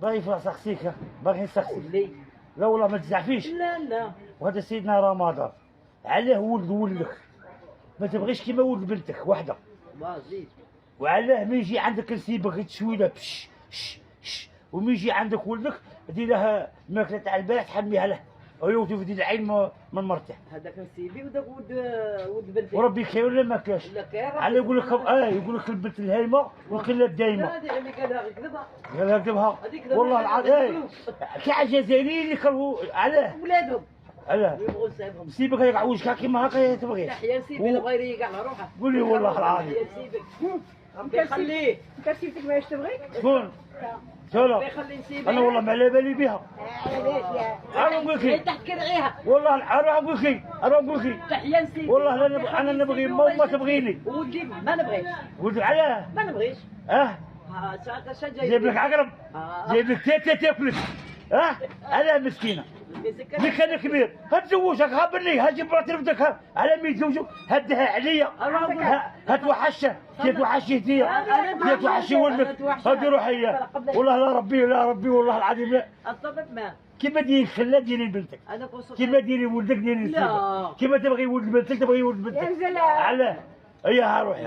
باغي سقسيك، باغي نسقسيك. لي لا والله ما تزعفيش. لا وهذا سيدنا رمضان علاه ولد ولدك ما تبغيش كيما ولد بنتك وحده، زيد. وعلاه ما يجي عندك نسيبك تشوي له بش ش وما يجي عندك ولدك دير له الماكله تاع البارح تحميها له وتفدي العين من مرته. هذاك نسيبي وداك ولد بنتي. وربي كاين ولا ما كاش؟ لا كاين. على يقول لك يقول لك البنت الهايمه والقله الدايمه. هذه اللي قالها يكذبها. قالها كذبها والله العظيم. كاع الجزائريين اللي كرهوا علاه ولادهم علاه يبغوا نسيبهم. سيبك يقع وجهك كيما هكا تبغي. تحيا نسيبي غير يقع روحه. قول لي والله العظيم. تحيا نسيبك ربي يخليه. انت سيبتك ماهيش تبغي؟ شكون؟ شولا ربي يخلي نسيبك. انا والله ما على بالي بها. علاش يا انا نقول لك تحكي رعيها. والله انا نقول لك تحيا نسيبك. والله انا نبغي ما تبغيني. ولدي ما نبغيش. قلت علاه ما نبغيش. جايب لك عقرب جايب لك تيتا تاكلك علاه مسكينه ملي انا كبير هتزوجك هبني هجيب مراتي لبدك على ما يتزوجوا هدها عليا هتوحشها توحشي هديه توحشي ولدك هدي روحي والله لا ربي والله العظيم لا الطبيب ما كيما ديري خلا ديري لبنتك كيما ديري ولدك ديري لسيدك كيما تبغي ولد بنتك تبغي ولد بنتك ينزل علاه هيا روحي